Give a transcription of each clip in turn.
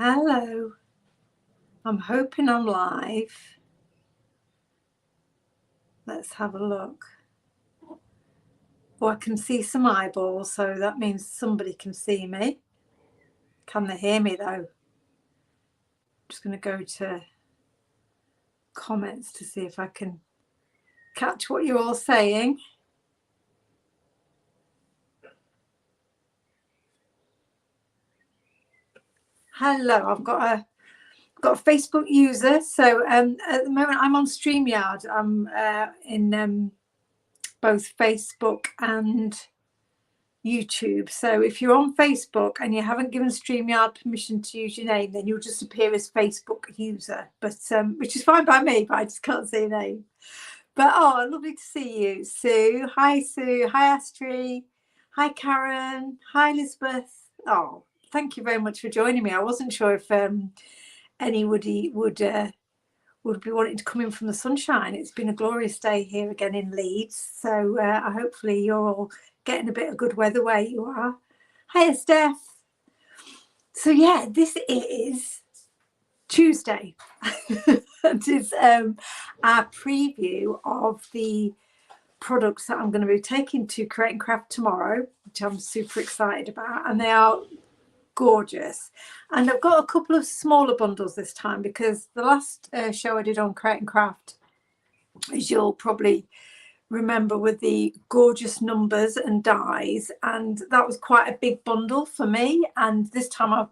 Hello, I'm hoping I'm live. Let's have a look. Oh, I can see some eyeballs, so that means somebody can see me. Can they hear me though? I'm just going to go to comments to see if I can catch what you're all saying. Hello, I've got a Facebook user. So at the moment I'm on StreamYard. I'm in both Facebook and YouTube. So if you're on Facebook and you haven't given StreamYard permission to use your name, then you'll just appear as Facebook user, but which is fine by me, but I just can't see your name. But oh, lovely to see you, Sue. Hi, Sue. Hi, Astrid. Hi, Karen. Hi, Elizabeth. Oh, thank you very much for joining me. I wasn't sure if anybody would be wanting to come in from the sunshine. It's been a glorious day here again in Leeds, so hopefully you're all getting a bit of good weather where you are. Hiya, Steph. So yeah, this is Tuesday. It is our preview of the products that I'm going to be taking to Create and Craft tomorrow, which I'm super excited about, and they are gorgeous. And I've got a couple of smaller bundles this time because the last show I did on Create and Craft, as you'll probably remember, with the gorgeous numbers and dies, and that was quite a big bundle for me. And this time I've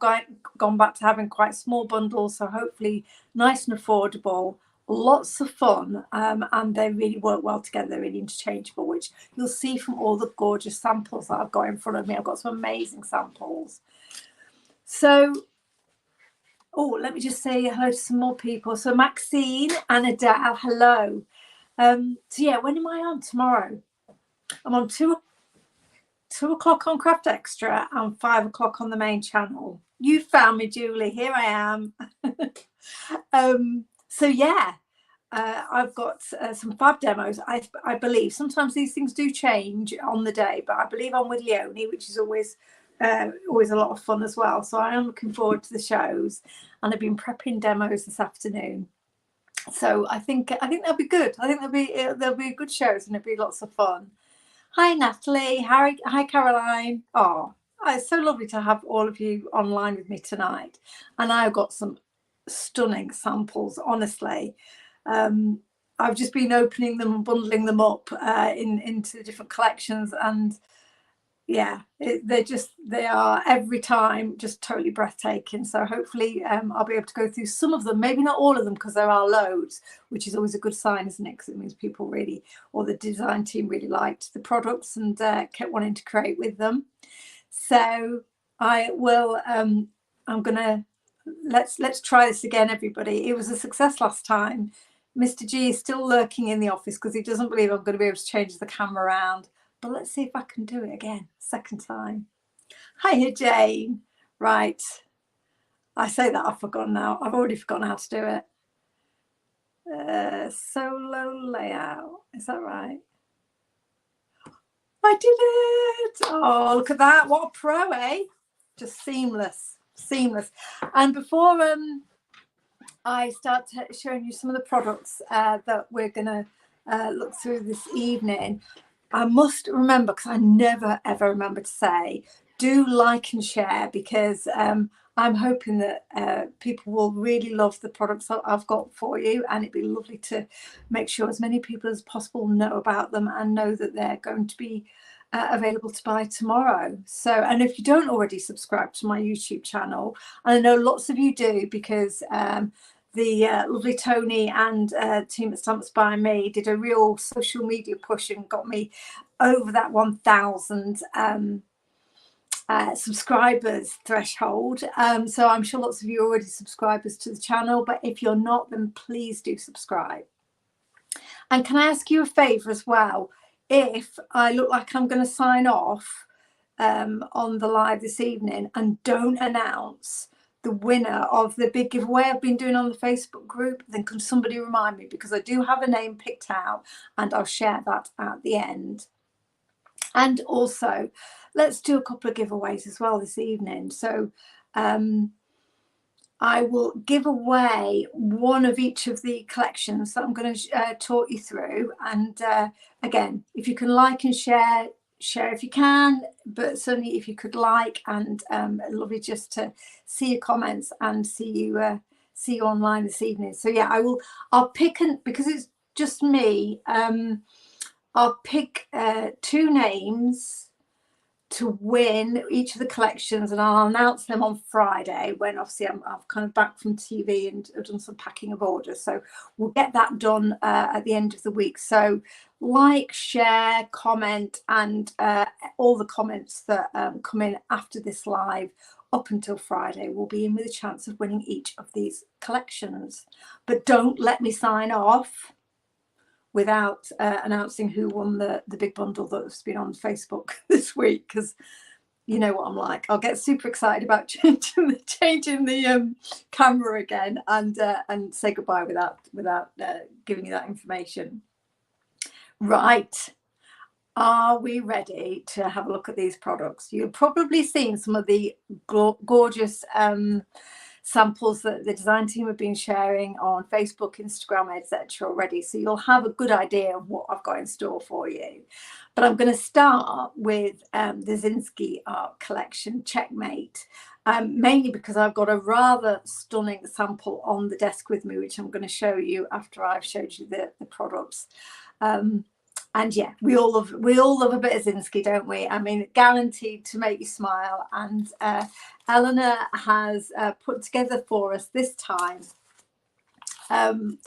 gone back to having quite small bundles, so hopefully nice and affordable, lots of fun, and they really work well together. They're really interchangeable, which you'll see from all the gorgeous samples that I've got in front of me. I've got some amazing samples. So let me just say hello to some more people. So Maxine and Adele, hello. So yeah, when am I on tomorrow? I'm on 2 o'clock on Craft Extra and 5 o'clock on the main channel. You found me, Julie. Here I am. So yeah, I've got some fab demos. I believe sometimes these things do change on the day, but I believe I'm with Leonie, which is always a lot of fun as well. So I am looking forward to the shows, and I've been prepping demos this afternoon. So I think they'll be good. I think they'll be good shows, and it'll be lots of fun. Hi, Natalie. Hi, Caroline. Oh, it's so lovely to have all of you online with me tonight. And I've got some stunning samples, honestly. I've just been opening them and bundling them up into different collections, and yeah, they are every time just totally breathtaking. So hopefully I'll be able to go through some of them, maybe not all of them, because there are loads, which is always a good sign, isn't it? Because it means people really, or the design team really liked the products and kept wanting to create with them. So I will I'm gonna let's try this again, everybody. It was a success last time. Mr. G is still lurking in the office because he doesn't believe I'm going to be able to change the camera around. But let's see if I can do it again, second time. Hiya, Jane. Right. I say that I've forgotten now. I've already forgotten how to do it. Solo layout. Is that right? I did it. Oh, look at that. What a pro, eh? Just seamless. Seamless. And before I start showing you some of the products that we're going to look through this evening, I must remember, because I never ever remember to say, do like and share, because I'm hoping that people will really love the products that I've got for you, and it'd be lovely to make sure as many people as possible know about them and know that they're going to be available to buy tomorrow. So, and if you don't already subscribe to my YouTube channel, and I know lots of you do, because the lovely Tony and team at Stamps by Me did a real social media push and got me over that 1,000 subscribers threshold. So I'm sure lots of you are already subscribers to the channel, but if you're not, then please do subscribe. And can I ask you a favour as well? If I look like I'm going to sign off on the live this evening and don't announce the winner of the big giveaway I've been doing on the Facebook group, then can somebody remind me, because I do have a name picked out and I'll share that at the end. And also, let's do a couple of giveaways as well this evening. So I will give away one of each of the collections that I'm going to talk you through. And again, if you can like and share if you can, but certainly if you could like, and lovely just to see your comments and see you online this evening. So yeah, I'll pick, because it's just me, I'll pick 2 names to win each of the collections, and I'll announce them on Friday, when obviously I'm kind of back from TV and I've done some packing of orders. So we'll get that done at the end of the week. So like, share, comment, and all the comments that come in after this live up until Friday will be in with a chance of winning each of these collections. But don't let me sign off without announcing who won the big bundle that's been on Facebook this week, because you know what I'm like. I'll get super excited about changing the camera again, and say goodbye without giving you that information. Right, are we ready to have a look at these products? You've probably seen some of the gorgeous samples that the design team have been sharing on Facebook, Instagram, etc. already, so you'll have a good idea of what I've got in store for you. But I'm going to start with the Zinsky art collection, Checkmate, mainly because I've got a rather stunning sample on the desk with me, which I'm going to show you after I've showed you the products. And yeah, we all love a bit of Zinsky, don't we? I mean, guaranteed to make you smile. And Eleanor has put together for us this time an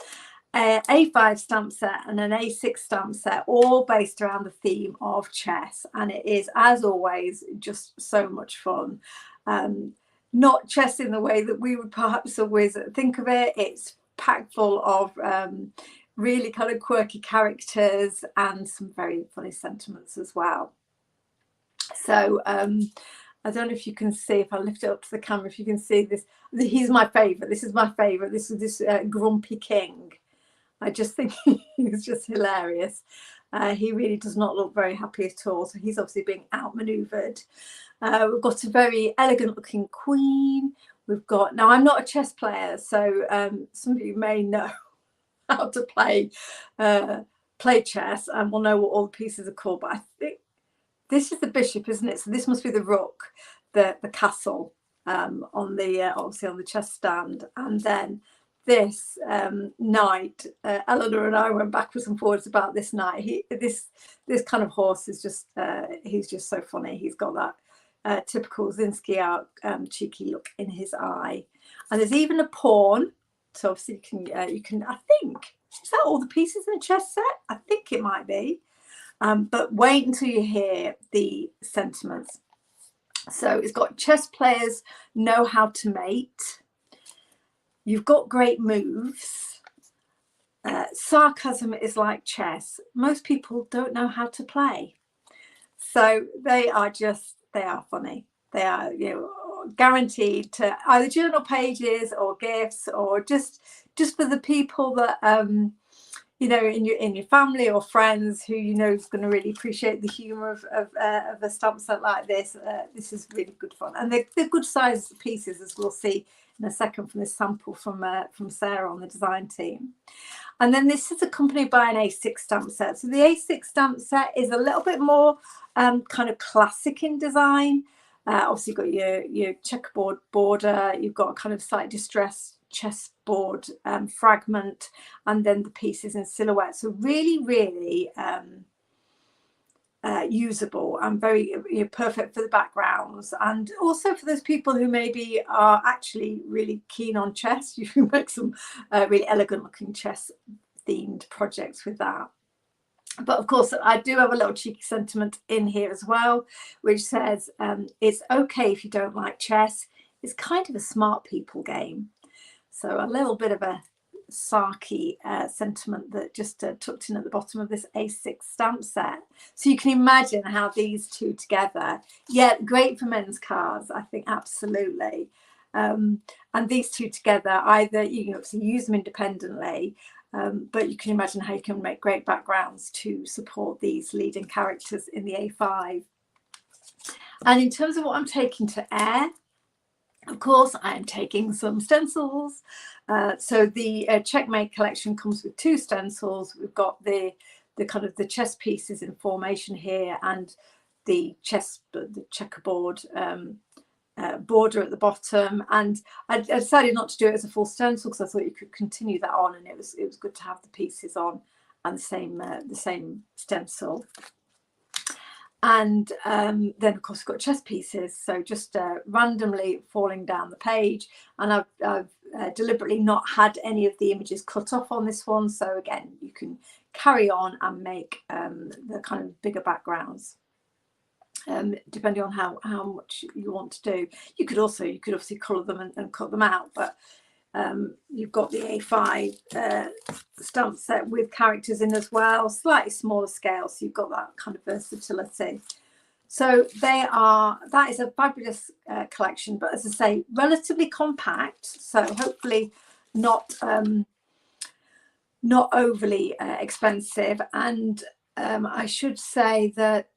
A5 stamp set and an A6 stamp set, all based around the theme of chess. And it is, as always, just so much fun. Not chess in the way that we would perhaps always think of it. It's packed full of really kind of quirky characters and some very funny sentiments as well. So I don't know if you can see, if I lift it up to the camera, if you can see this. He's my favorite. This is my favorite. This is this Grumpy King. I just think he's just hilarious. He really does not look very happy at all. So he's obviously being outmaneuvered. We've got a very elegant looking queen. We've got, now I'm not a chess player, so some of you may know how to play chess and will know what all the pieces are called, but I think this is the bishop, isn't it? So this must be the rook, the castle on the obviously on the chess stand, and then this knight. Eleanor and I went backwards and forwards about this knight. This kind of horse is just he's just so funny. He's got that typical Zinsky art cheeky look in his eye, and there's even a pawn. So obviously you can, I think, is that all the pieces in a chess set? I think it might be. But wait until you hear the sentiments. So it's got chess players know how to mate. You've got great moves. Sarcasm is like chess. Most people don't know how to play. So they are funny. They are, guaranteed to either journal pages or gifts, or just for the people that in your family or friends who is going to really appreciate the humor of a stamp set like this. This is really good fun, and they're good sized pieces, as we'll see in a second from this sample from Sarah on the design team. And then this is accompanied by an A6 stamp set. So the A6 stamp set is a little bit more kind of classic in design. Obviously, you've got your checkerboard border, you've got a kind of slight distressed chessboard fragment, and then the pieces in silhouette. So really, really usable and very perfect for the backgrounds, and also for those people who maybe are actually really keen on chess. You can make some really elegant looking chess themed projects with that. But of course, I do have a little cheeky sentiment in here as well, which says it's okay if you don't like chess. It's kind of a smart people game. So a little bit of a sarky sentiment that just tucked in at the bottom of this A6 stamp set. So you can imagine how these two together, great for men's cards, I think, absolutely. And these two together, either you can obviously use them independently, but you can imagine how you can make great backgrounds to support these leading characters in the A5. And in terms of what I'm taking to air, Of course, I am taking some stencils. So the Checkmate collection comes with 2 stencils. We've got the kind of the chess pieces in formation here, and the checkerboard border at the bottom. And I decided not to do it as a full stencil because I thought you could continue that on, and it was good to have the pieces on and the same stencil. And then of course we've got chess pieces, so just randomly falling down the page. And I've deliberately not had any of the images cut off on this one, so again you can carry on and make the kind of bigger backgrounds depending on how much you want to do. You could obviously colour them and cut them out, but you've got the A5 stamp set with characters in as well, slightly smaller scale, so you've got that kind of versatility. So that is a fabulous collection, but as I say, relatively compact, so hopefully not overly expensive. And I should say that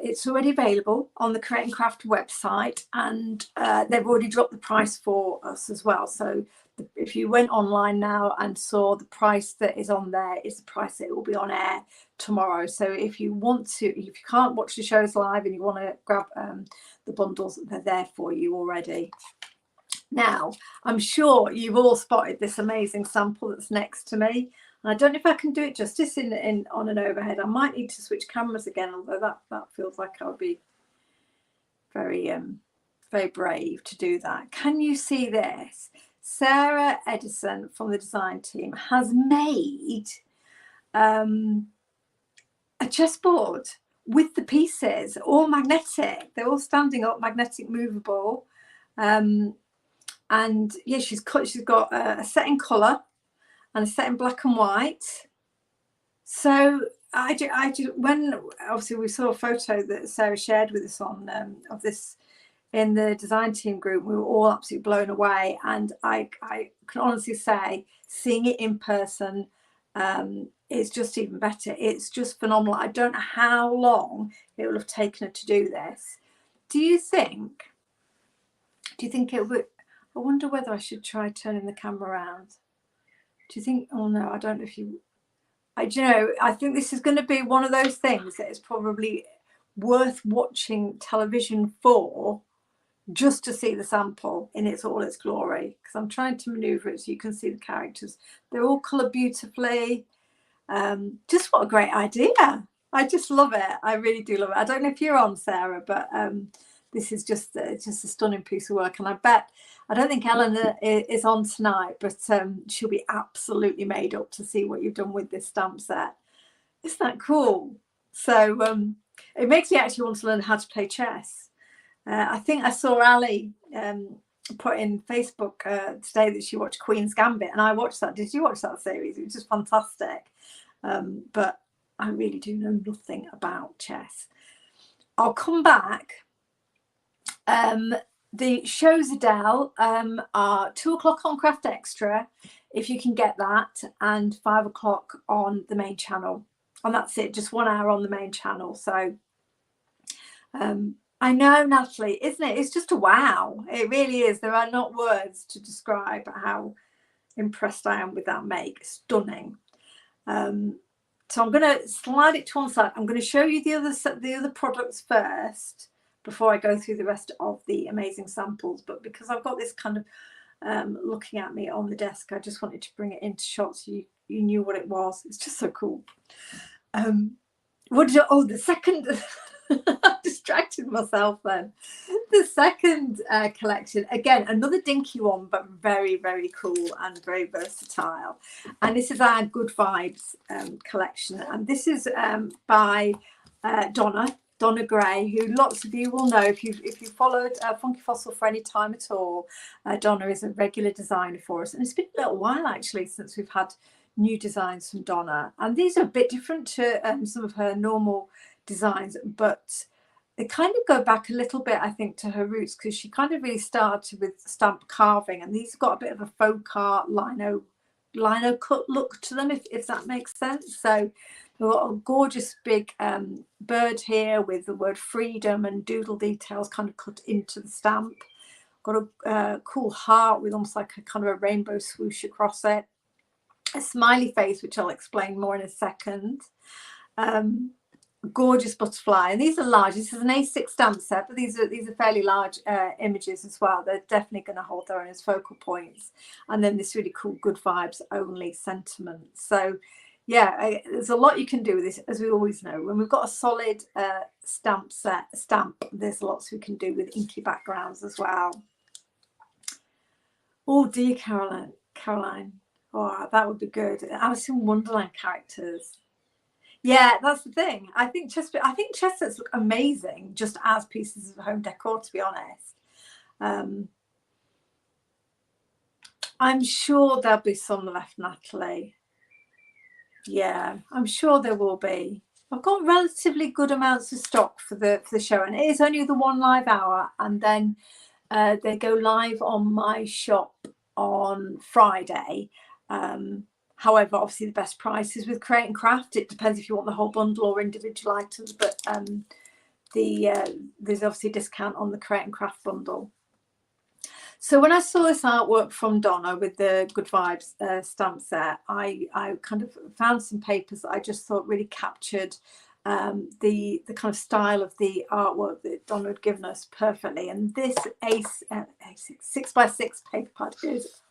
it's already available on the Create and Craft website, and they've already dropped the price for us as well. So if you went online now and saw the price that is on there is the price that it will be on air tomorrow. So if you can't watch the shows live and you want to grab the bundles, they're there for you already. Now, I'm sure you've all spotted this amazing sample that's next to me. And I don't know if I can do it justice on an overhead. I might need to switch cameras again, although that feels like I would be very very brave to do that. Can you see this? Sarah Edison from the design team has made a chessboard with the pieces, all magnetic. They're all standing up, magnetic, movable. And yeah, she's got a set in colour and a set in black and white. So when obviously we saw a photo that Sarah shared with us on of this in the design team group, we were all absolutely blown away. And I can honestly say, seeing it in person is just even better. It's just phenomenal. I don't know how long it will have taken her to do this. Do you think it would? I wonder whether I should try turning the camera around. Do you think? Oh no, I don't know if you. I think this is going to be one of those things that is probably worth watching television for, just to see the sample in all its glory. Because I'm trying to maneuver it so you can see the characters. They're all coloured beautifully. Just what a great idea! I just love it. I really do love it. I don't know if you're on, Sarah, but this is just a stunning piece of work. And I don't think Eleanor is on tonight, but she'll be absolutely made up to see what you've done with this stamp set. Isn't that cool? So it makes me actually want to learn how to play chess. I think I saw Ali put in Facebook today that she watched Queen's Gambit, and I watched that. Did you watch that series? It was just fantastic. But I really do know nothing about chess. I'll come back. The shows, Adele, are 2 o'clock on Craft Extra, if you can get that, and 5 o'clock on the main channel. And that's it, just 1 hour on the main channel. So I know, Natalie, isn't it? It's just a wow. It really is. There are not words to describe how impressed I am with that make. Stunning. So I'm going to slide it to one side. I'm going to show you the other products first before I go through the rest of the amazing samples. But because I've got this kind of looking at me on the desk, I just wanted to bring it into shot so you knew what it was. It's just so cool. The second I distracted myself then. The second collection, again, another dinky one, but very, very cool and very versatile. And this is our Good Vibes collection. And this is by Donna Gray, who lots of you will know if you followed Funky Fossil for any time at all. Donna is a regular designer for us, and it's been a little while actually since we've had new designs from Donna, and these are a bit different to some of her normal designs, but they kind of go back a little bit, I think, to her roots, because she kind of really started with stamp carving, and these have got a bit of a faux art lino cut look to them, if that makes sense. So we've got a gorgeous big bird here with the word freedom and doodle details kind of cut into the stamp. got a cool heart with almost like a kind of a rainbow swoosh across it. A smiley face, which I'll explain more in a second. Gorgeous butterfly, and these are large. This is an A6 stamp set, but these are fairly large images as well. They're definitely going to hold their own as focal points. And then this really cool good vibes only sentiment. So yeah, there's a lot you can do with this, as we always know. When we've got a solid stamp, there's lots we can do with inky backgrounds as well. Oh dear, Caroline. Oh, that would be good. Alice in Wonderland characters. Yeah, that's the thing. I think chess sets look amazing just as pieces of home decor, to be honest. I'm sure there'll be some left, Natalie. Yeah, I'm sure there will be. I've got relatively good amounts of stock for the show, and it is only the one live hour, and then they go live on my shop on Friday. However, obviously the best price is with Create and Craft. It depends if you want the whole bundle or individual items, but there's obviously a discount on the Create and Craft bundle. So when I saw this artwork from Donna with the Good Vibes stamp set, I kind of found some papers that I just thought really captured the kind of style of the artwork that Donna had given us perfectly. And this A6 6x6 paper pad is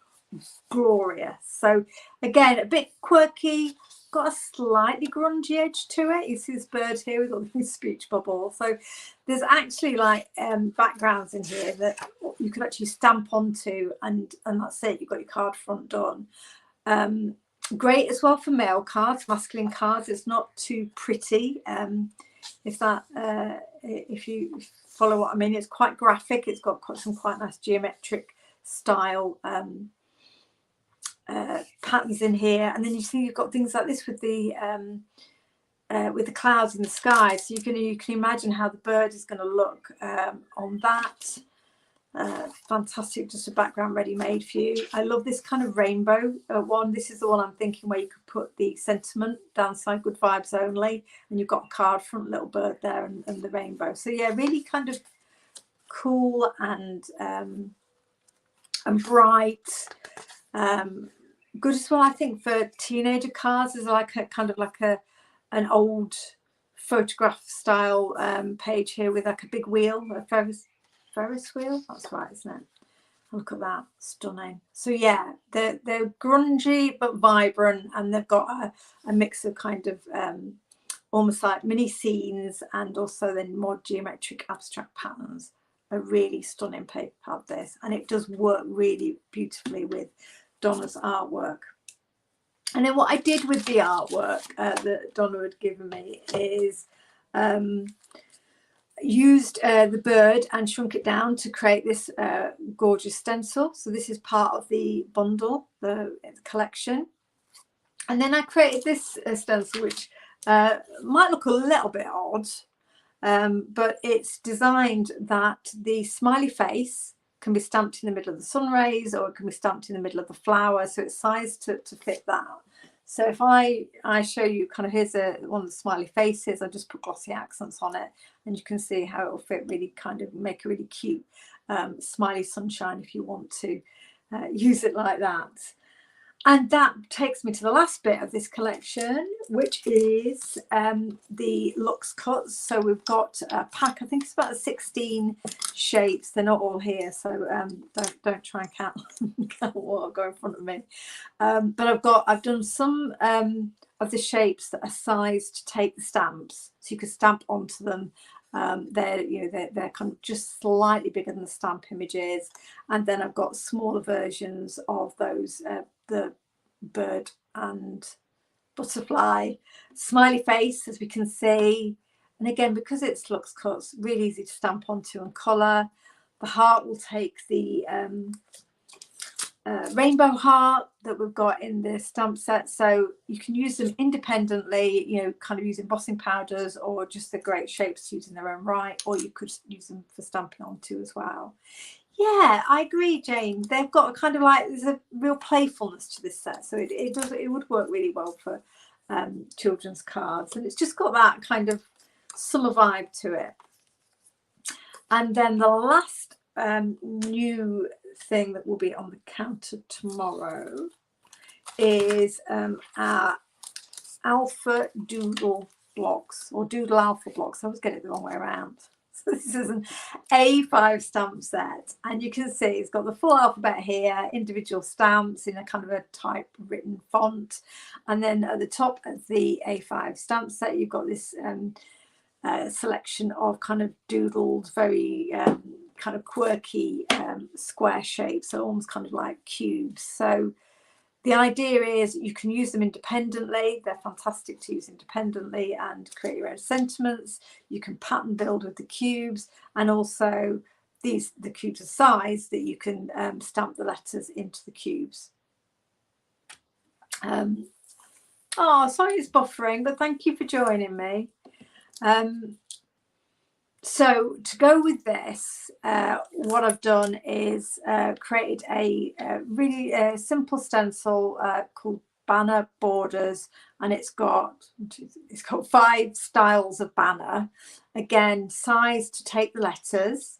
glorious. So again, a bit quirky, got a slightly grungy edge to it. You see this bird here, we've got this speech bubble. So there's actually like backgrounds in here that you could actually stamp onto, and that's it, you've got your card front done. Great as well for male cards, masculine cards. It's not too pretty. If you follow what I mean, it's quite graphic. It's got some quite nice geometric style patterns in here, and then you see you've got things like this with the clouds in the sky, so you can imagine how the bird is going to look on that. Fantastic, just a background ready made for you. I love this kind of rainbow one. This is the one I'm thinking where you could put the sentiment downside Good Vibes Only, and you've got a card front, little bird there, and the rainbow. So yeah, really kind of cool and bright. Good as well, I think, for teenager cards. There's like a kind of like an old photograph style page here with like a big wheel, a Ferris wheel. That's right, isn't it? Look at that, stunning. So yeah, they're grungy but vibrant, and they've got a mix of kind of almost like mini scenes and also then more geometric abstract patterns. A really stunning paper pad, this, and it does work really beautifully with Donna's artwork. And then what I did with the artwork that Donna had given me is used the bird and shrunk it down to create this gorgeous stencil. So this is part of the bundle, the collection. And then I created this stencil, which might look a little bit odd, but it's designed that the smiley face can be stamped in the middle of the sun rays, or it can be stamped in the middle of the flower. So it's sized to fit that. So if I show you kind of, here's one of the smiley faces, I just put glossy accents on it, and you can see how it will fit, really kind of make a really cute smiley sunshine if you want to use it like that. And that takes me to the last bit of this collection, which is the Luxe Cuts. So we've got a pack, I think it's about 16 shapes. They're not all here, so don't try and count what I've got in front of me. But I've done some of the shapes that are sized to take the stamps, so you can stamp onto them. They're kind of just slightly bigger than the stamp images, and then I've got smaller versions of those, the bird and butterfly, smiley face, as we can see. And again, because it's Luxe Cuts, really easy to stamp onto and colour. The heart will take the rainbow heart that we've got in the stamp set, so you can use them independently, kind of using embossing powders, or just the great shapes to use in their own right, or you could use them for stamping onto as well. Yeah, I agree, Jane. They've got a kind of like, there's a real playfulness to this set, so it would work really well for children's cards, and it's just got that kind of summer vibe to it. And then the last new thing that will be on the counter tomorrow is our Alpha Doodle blocks, or Doodle Alpha blocks. I always get it the wrong way around. So this is an A5 stamp set, and you can see it's got the full alphabet here, individual stamps in a kind of a typewritten font, and then at the top of the A5 stamp set you've got this selection of kind of doodled, very kind of quirky square shapes, so almost kind of like cubes. So the idea is you can use them independently. They're fantastic to use independently and create your own sentiments. You can pattern build with the cubes, and also the cubes are size that you can stamp the letters into the cubes. Oh, sorry it's buffering, but thank you for joining me. So to go with this, what I've done is created a really simple stencil called Banner Borders, and it's got 5 styles of banner. Again, size to take the letters.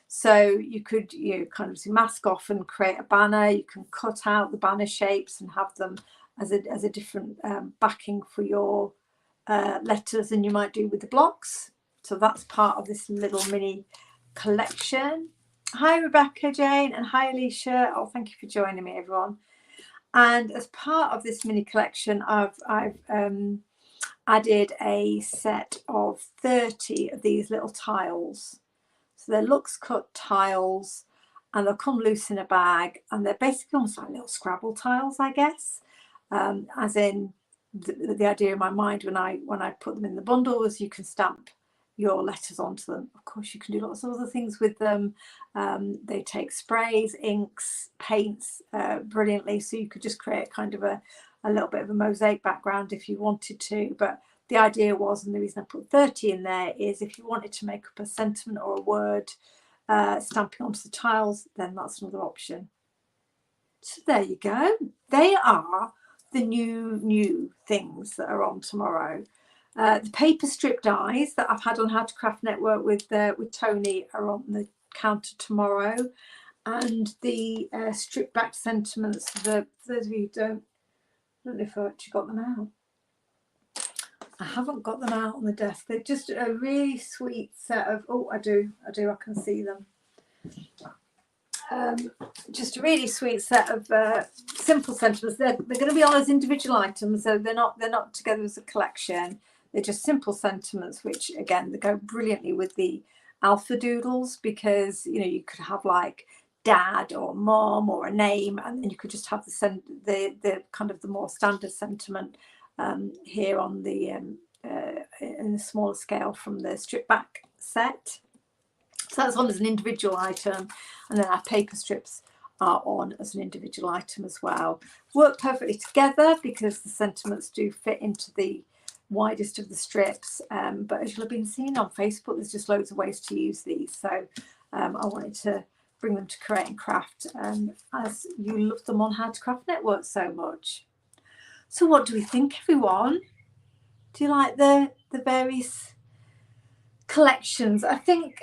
So you could kind of mask off and create a banner. You can cut out the banner shapes and have them as a different backing for your letters than you might do with the blocks. So that's part of this little mini collection. Hi Rebecca, Jane, and hi Alicia. Oh, thank you for joining me, everyone. And as part of this mini collection, I've added a set of 30 of these little tiles. So they're Luxe Cut tiles, and they'll come loose in a bag, and they're basically almost like little Scrabble tiles, I guess. As in the idea in my mind when I put them in the bundle was you can stamp your letters onto them. Of course, you can do lots of other things with them. They take sprays, inks, paints brilliantly, so you could just create kind of a little bit of a mosaic background if you wanted to. But the idea was, and the reason I put 30 in there, is if you wanted to make up a sentiment or a word stamping onto the tiles, then that's another option. So there you go. They are the new things that are on tomorrow. The paper strip dies that I've had on How to Craft Network with Tony are on the counter tomorrow, and the strip back sentiments, for those of you who don't know if I actually got them out. I haven't got them out on the desk. They're just a really sweet set of, oh, I do, I can see them. Just a really sweet set of simple sentiments. They're going to be on as individual items, so they're not together as a collection. They're just simple sentiments, which again they go brilliantly with the alpha doodles, because you could have like dad or mom or a name, and then you could just have the kind of the more standard sentiment here on the in the smaller scale from the strip back set. So that's on as an individual item, and then our paper strips are on as an individual item as well. Work perfectly together because the sentiments do fit into the widest of the strips, but as you'll have been seeing on Facebook, there's just loads of ways to use these. So I wanted to bring them to Create and Craft as you love them on How to Craft Network so much. So what do we think, everyone? Do you like the various collections? I think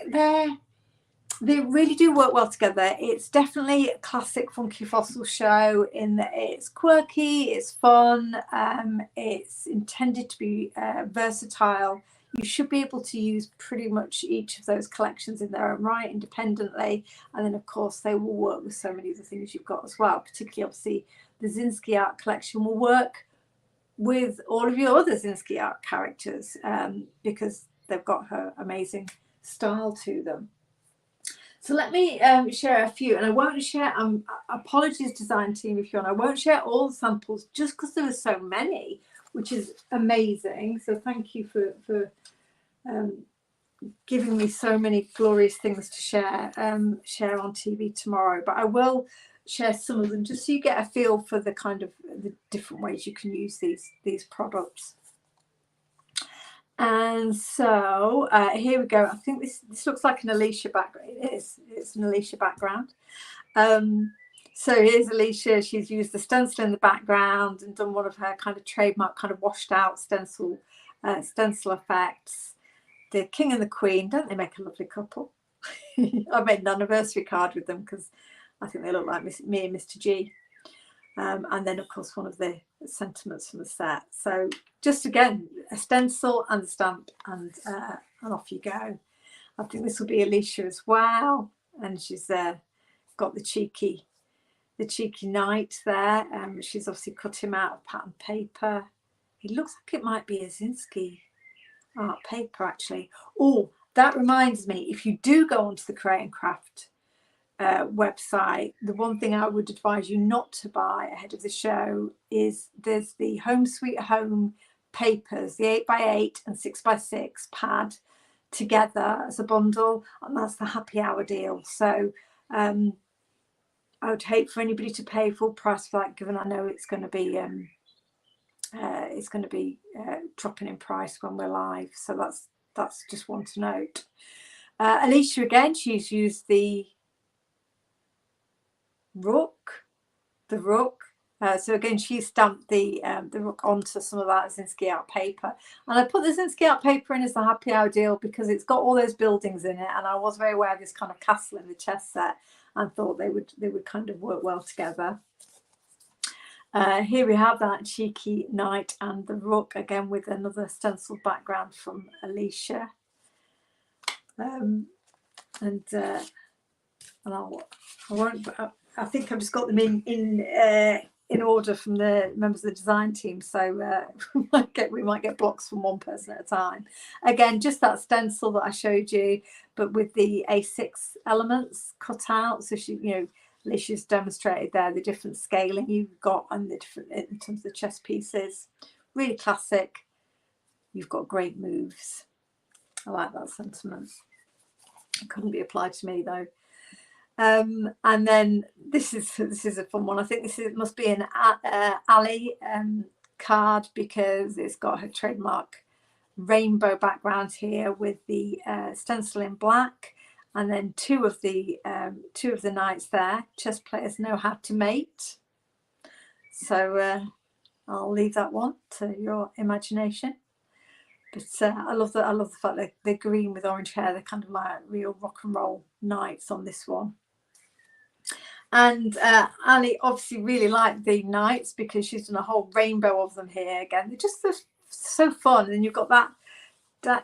they really do work well together. It's definitely a classic Funky Fossil show in that it's quirky, it's fun, it's intended to be versatile. You should be able to use pretty much each of those collections in their own right independently, and then of course they will work with so many of the things you've got as well. Particularly obviously the Zinsky art collection will work with all of your other Zinsky art characters because they've got her amazing style to them. So let me share a few, and I won't share, apologies design team if you want, I won't share all the samples just because there are so many, which is amazing. So thank you for giving me so many glorious things to share on TV tomorrow. But I will share some of them just so you get a feel for the kind of the different ways you can use these products. And so here we go. I think this looks like an Alicia background. It's an Alicia background. So here's Alicia. She's used the stencil in the background and done one of her kind of trademark kind of washed out stencil effects. The king and the queen, don't they make a lovely couple? I made an anniversary card with them because I think they look like me and Mr. G. And then, of course, one of the sentiments from the set. So just, again, a stencil and a stamp, and off you go. I think this will be Alicia as well. And she's got the cheeky knight there. She's obviously cut him out of pattern paper. It looks like it might be a Zinsky art paper, actually. Oh, that reminds me, if you do go onto the Create and Craft website, the one thing I would advise you not to buy ahead of the show is there's the Home Sweet Home papers, the 8x8 and 6x6 pad together as a bundle, and that's the happy hour deal. So I would hate for anybody to pay full price for that, given I know it's going to be dropping in price when we're live. So that's just one to note. Alicia, again, she's used the rook. So again, she stamped the rook onto some of that Zinsky art paper, and I put the Zinsky art paper in as the happy hour deal because it's got all those buildings in it, and I was very aware of this kind of castle in the chess set, and thought they would kind of work well together. Here we have that cheeky knight and the rook, again with another stencil background from Alicia. I think I've just got them in order from the members of the design team, so we might get blocks from one person at a time. Again, just that stencil that I showed you, but with the A6 elements cut out. So she, Alicia's demonstrated there the different scaling you've got and the different in terms of the chess pieces. Really classic. You've got great moves. I like that sentiment. It couldn't be applied to me though. And then this is a fun one. I think must be an Ali card because it's got her trademark rainbow background here with the stencil in black, and then two of the knights there. Chess players know how to mate. So I'll leave that one to your imagination. But I love the fact that they're green with orange hair. They're kind of like real rock and roll knights on this one. And Ali obviously really liked the knights because she's done a whole rainbow of them here. Again, they're just so fun. And then you've got that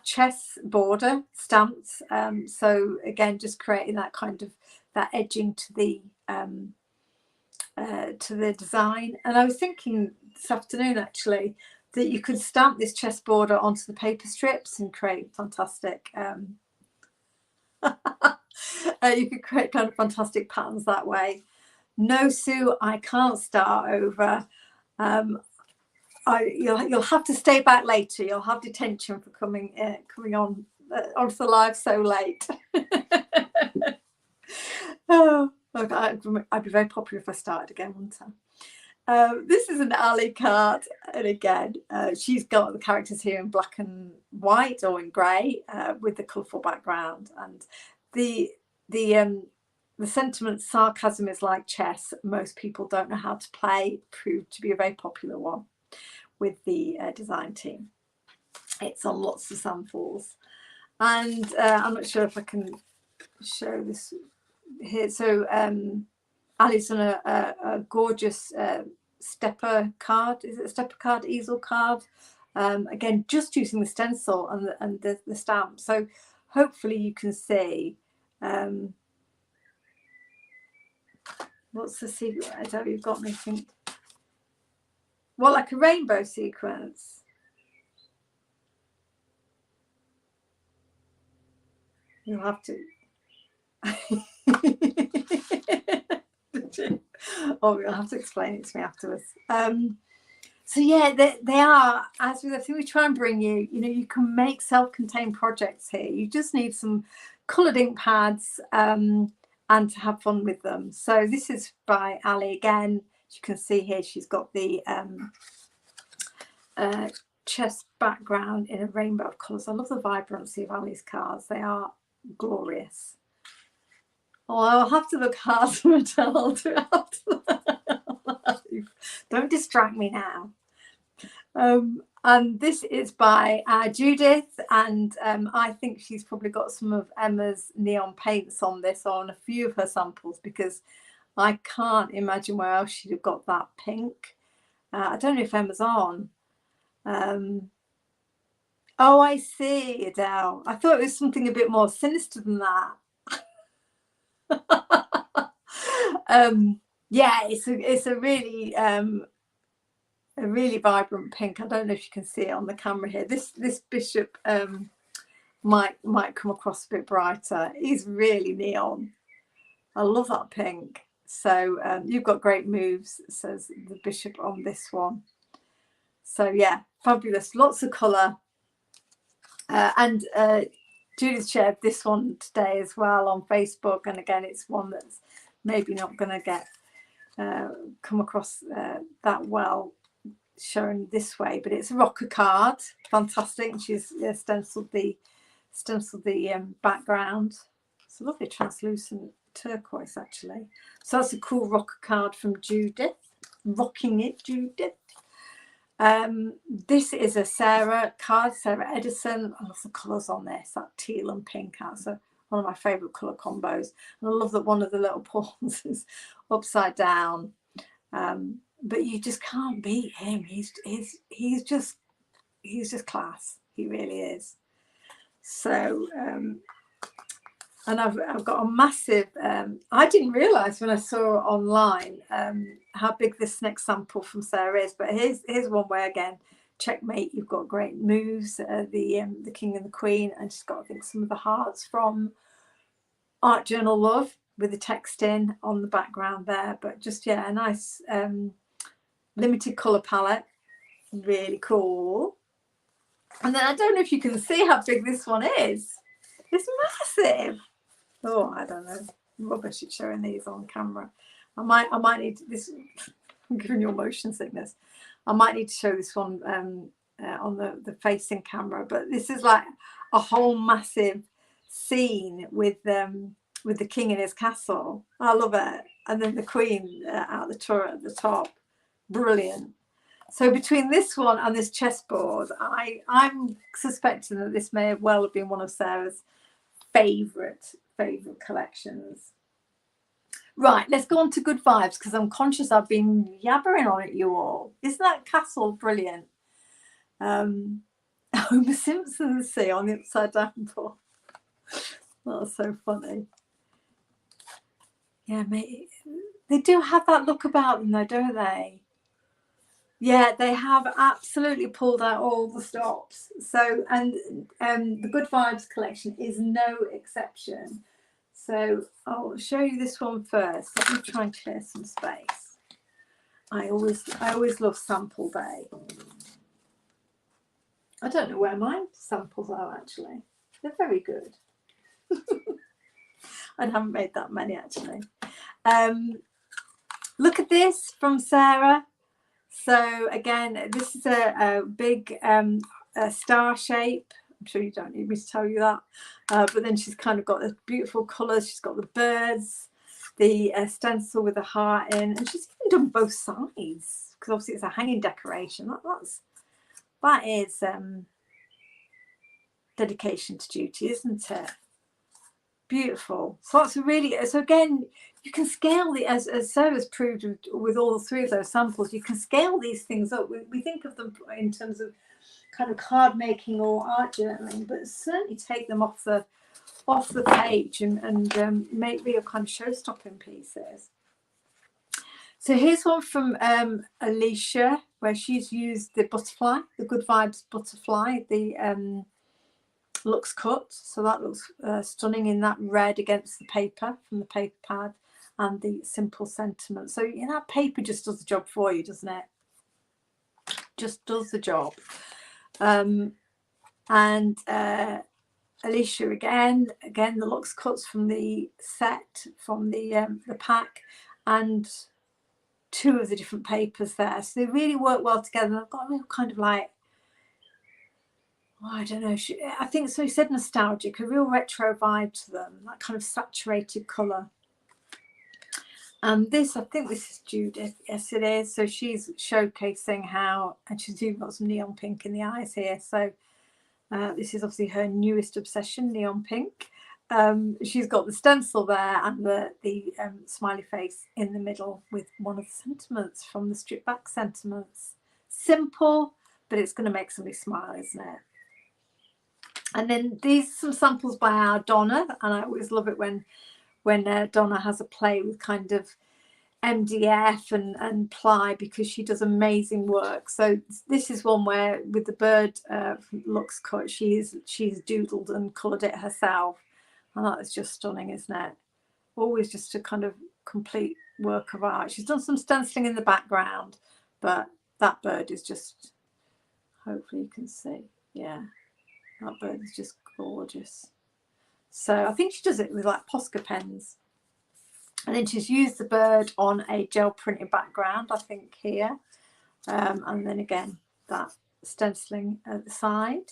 chess border stamped. So again, just creating that kind of that edging to the design. And I was thinking this afternoon actually that you could stamp this chess border onto the paper strips and create fantastic you could create kind of fantastic patterns that way. No, Sue, I can't start over. You'll have to stay back later. You'll have detention for coming on onto the live so late. Oh, look, I'd be very popular if I started again, wouldn't I? This is an Ali card, and again, she's got the characters here in black and white or in grey with the colourful background, and the sentiment sarcasm is like chess. Most people don't know how to play. Proved to be a very popular one with the design team. It's on lots of samples, and I'm not sure if I can show this here. So Ali's done a gorgeous stepper card. Is it a stepper card, easel card? Again, just using the stencil and the stamp. So hopefully you can see. What's the secret? I don't know, you've got me think. Well, like a rainbow sequence. You'll have to. Oh, you'll have to explain it to me afterwards. So yeah, they are, as with everything we try and bring you, you can make self-contained projects here. You just need some coloured ink pads and to have fun with them. So this is by Ali again. As you can see here, she's got the chess background in a rainbow of colours. I love the vibrancy of Ali's cards. They are glorious. Oh, I'll have to look hard for a towel. Don't distract me now. And this is by Judith, and I think she's probably got some of Emma's neon paints on this, on a few of her samples, because I can't imagine where else she'd have got that pink. I don't know if Emma's on. Oh, I see, Adele. I thought it was something a bit more sinister than that. Yeah, it's a really vibrant pink. I don't know if you can see it on the camera here. This bishop might come across a bit brighter. He's really neon. I love that pink. So you've got great moves, says the bishop on this one. So yeah, fabulous. Lots of colour. And Judith shared this one today as well on Facebook. And again, it's one that's maybe not going to get come across that well shown this way, but it's a rocker card. Fantastic. She's stenciled the background. It's a lovely translucent turquoise, actually. So that's a cool rocker card from Judith. Rocking it, Judith. This is a Sarah card, Sarah Edison. Lots of colours on this, that teal and pink. That's one of my favourite colour combos. And I love that one of the little pawns is upside down. But you just can't beat him. He's just class. He really is. So and I've got a massive. I didn't realise when I saw online how big this next sample from Sarah is. But here's one where, again, checkmate. You've got great moves. The king and the queen, and she's got, I think, some of the hearts from Art Journal Love with the text in on the background there. But just, yeah, a nice limited colour palette. Really cool. And then I don't know if you can see how big this one is. It's massive. Oh, I don't know. Rubbish at showing these on camera. I might need this. I'm giving you motion sickness. I might need to show this one on the facing camera. But this is like a whole massive scene with the king in his castle. I love it. And then the queen out the turret at the top. Brilliant. So between this one and this chessboard, I'm suspecting that this may well have been one of Sarah's favourite collections. Right, let's go on to Good Vibes, because I'm conscious I've been yabbering on it, you all. Isn't that castle brilliant? Homer Simpson see on the upside down board. That's so funny. Yeah, mate, they do have that look about them though, don't they? Yeah, they have absolutely pulled out all the stops. So, and the Good Vibes collection is no exception. So I'll show you this one first. Let me try and clear some space. I always love sample day. I don't know where my samples are, actually. They're very good. I haven't made that many, actually. Look at this from Sarah. So again, this is a big star shape. I'm sure you don't need me to tell you that. But then she's kind of got the beautiful colours. She's got the birds, the stencil with the heart in, and she's even done both sides, because obviously it's a hanging decoration. That is dedication to duty, isn't it? Beautiful. So that's so again, you can scale the, as Sarah's proved with all three of those samples, you can scale these things up. We think of them in terms of kind of card making or art journaling, but certainly take them off the page and make real kind of show-stopping pieces. So here's one from Alicia, where she's used the butterfly, the Good Vibes butterfly, the Luxe Cut. So that looks stunning in that red against the paper from the paper pad, and the simple sentiment. So that paper just does the job for you, doesn't it? Just does the job. And Alicia again the Luxe Cuts from the set, from the pack, and two of the different papers there. So they really work well together. They've got a real kind of like, I don't know, I think so. He said nostalgic, a real retro vibe to them, that kind of saturated colour. And this, I think this is Judith. Yes, it is. So she's showcasing how, and she's even got some neon pink in the eyes here. So this is obviously her newest obsession, neon pink. She's got the stencil there and the smiley face in the middle with one of the sentiments from the Strip Back sentiments. Simple, but it's going to make somebody smile, isn't it? And then these are some samples by our Donna, and I always love it when Donna has a play with kind of MDF and ply, because she does amazing work. So this is one where with the bird Lux Cut, she's doodled and coloured it herself, and that is just stunning, isn't it? Always just a kind of complete work of art. She's done some stenciling in the background, but that bird is just, hopefully you can see, yeah, that bird is just gorgeous. So I think she does it with like Posca pens. And then she's used the bird on a gel printed background, I think, here. And then again, that stenciling at the side.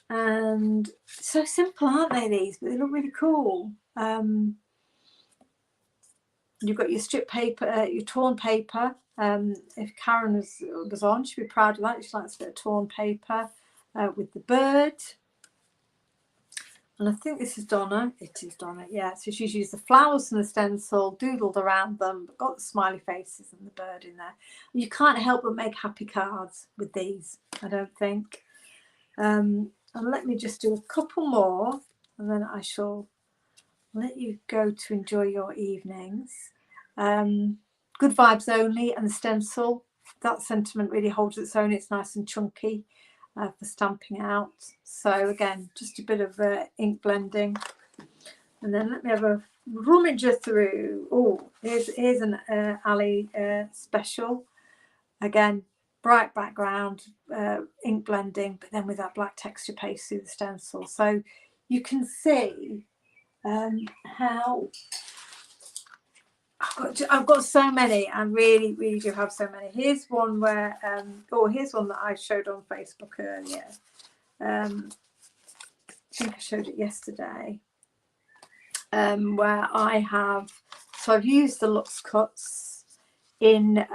And so simple, aren't they, these? But they look really cool. You've got your strip paper, your torn paper. If Karen was on, she'd be proud of that. She likes a bit of torn paper with the bird. And I think this is Donna. It is Donna, yeah. So she's used the flowers from the stencil, doodled around them, but got the smiley faces and the bird in there. And you can't help but make happy cards with these, I don't think. And let me just do a couple more, and then I shall let you go to enjoy your evenings. Good vibes only, and the stencil. That sentiment really holds its own. It's nice and chunky. For stamping out. So again, just a bit of ink blending, and then let me have a rummager through. Oh, here's an Ali special. Again, bright background, ink blending, but then with that black texture paste through the stencil. So you can see how I've got so many. I really do have so many. Here's one where here's one that I showed on Facebook earlier. I think I showed it yesterday. Where I have, so I've used the Lux Cuts in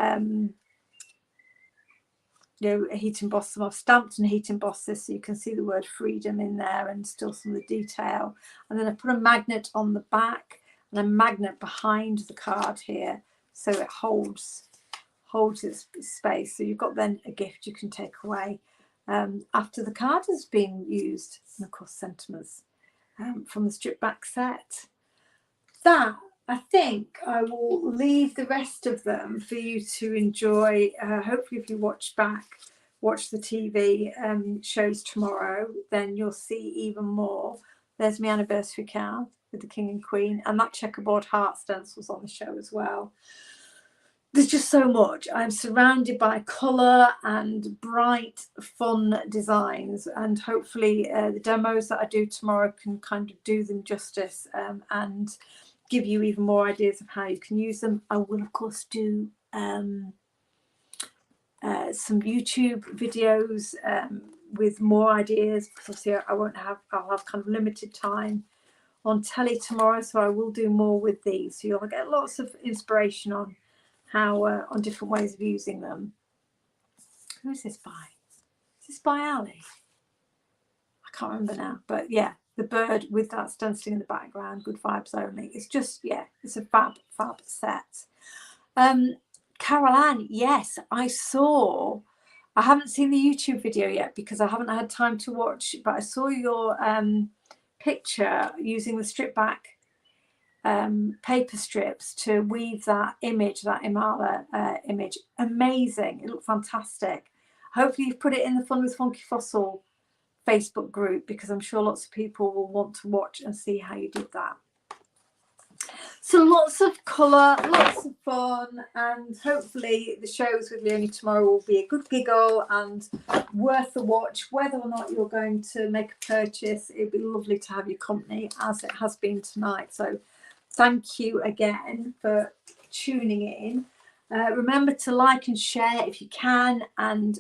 heat emboss them. I've stamped and heat embossed this, so you can see the word freedom in there and still some of the detail. And then I put a magnet on the back and a magnet behind the card here, so it holds its space. So you've got then a gift you can take away after the card has been used. And of course, sentiments from the Strip Back set. That, I think I will leave the rest of them for you to enjoy. Hopefully, if you watch the TV shows tomorrow, then you'll see even more. There's my anniversary card with the King and Queen, and that checkerboard heart stencils on the show as well. There's just so much. I'm surrounded by colour and bright, fun designs, and hopefully the demos that I do tomorrow can kind of do them justice and give you even more ideas of how you can use them. I will, of course, do some YouTube videos with more ideas, because obviously I'll have kind of limited time on telly tomorrow, so I will do more with these, so you'll get lots of inspiration on how on different ways of using them. Who is this by? Is this by Ali? I can't remember now, but yeah, the bird with that stenciling in the background, good vibes only. It's just, yeah, it's a fab set. Carol Ann, yes, I haven't seen the YouTube video yet because I haven't had time to watch, but I saw your picture using the Strip Back paper strips to weave that image, that Imala image. Amazing. It looked fantastic. Hopefully you've put it in the Fun with Funky Fossil Facebook group, because I'm sure lots of people will want to watch and see how you did that. So lots of colour, lots of fun, and hopefully the shows with Leonie tomorrow will be a good giggle and worth the watch. Whether or not you're going to make a purchase, it'd be lovely to have your company, as it has been tonight. So thank you again for tuning in. Remember to like and share if you can, and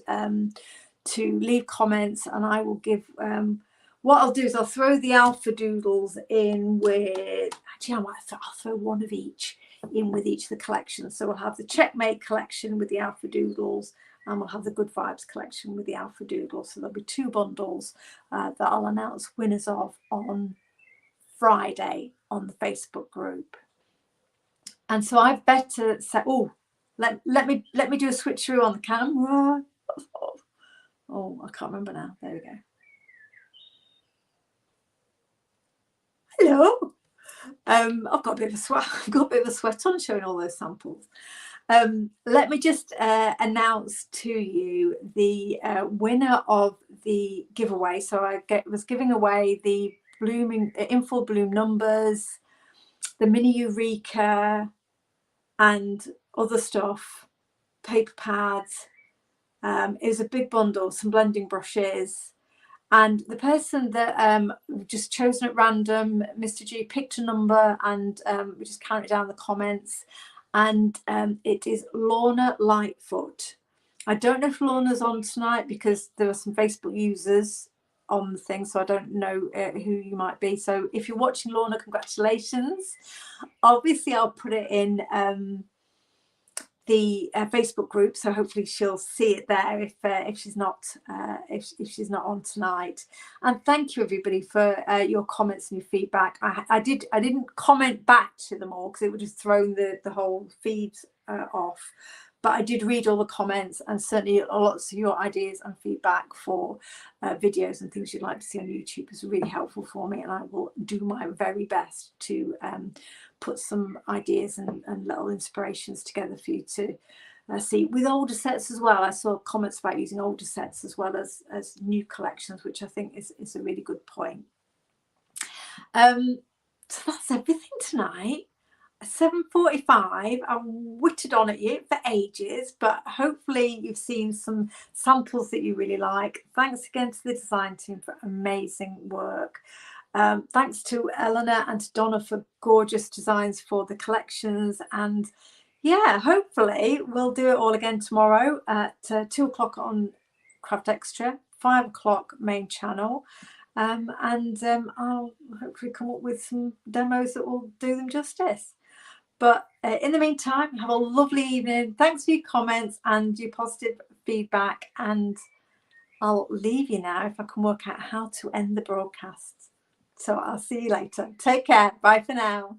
to leave comments, and I will give what I'll do is I'll throw the alpha doodles in with, actually I'll throw one of each in with each of the collections. So we'll have the Checkmate collection with the Alpha Doodles, and we'll have the Good Vibes collection with the Alpha Doodles. So there'll be 2 bundles that I'll announce winners of on Friday on the Facebook group. And so I better say, oh, let me do a switcheroo on the camera. Oh, I can't remember now. There we go. Hello. I've got a bit of a sweat. I've got a bit of a sweat on showing all those samples. Let me just announce to you the winner of the giveaway. So I was giving away the blooming in full bloom numbers, the mini Eureka, and other stuff, paper pads. It was a big bundle, some blending brushes. And the person that just chosen at random, Mr. G, picked a number, and we just counted down the comments. And it is Lorna Lightfoot. I don't know if Lorna's on tonight because there are some Facebook users on the thing, so I don't know who you might be. So if you're watching, Lorna, congratulations. Obviously, I'll put it in the Facebook group, so hopefully she'll see it there if she's not if she's not on tonight. And thank you everybody for your comments and your feedback. I didn't comment back to them all because it would have thrown the whole feed off, but I did read all the comments, and certainly lots of your ideas and feedback for videos and things you'd like to see on YouTube is really helpful for me, and I will do my very best to put some ideas and little inspirations together for you to see with older sets as well. I saw comments about using older sets as well as new collections, which I think is a really good point. So that's everything tonight. 7:45. I whittled on at you for ages, but hopefully you've seen some samples that you really like. Thanks again to the design team for amazing work. Thanks to Eleanor and to Donna for gorgeous designs for the collections. And yeah, hopefully we'll do it all again tomorrow at 2 o'clock on Craft Extra, 5 o'clock main channel. And I'll hopefully come up with some demos that will do them justice. But in the meantime, have a lovely evening. Thanks for your comments and your positive feedback. And I'll leave you now if I can work out how to end the broadcast. So I'll see you later. Take care. Bye for now.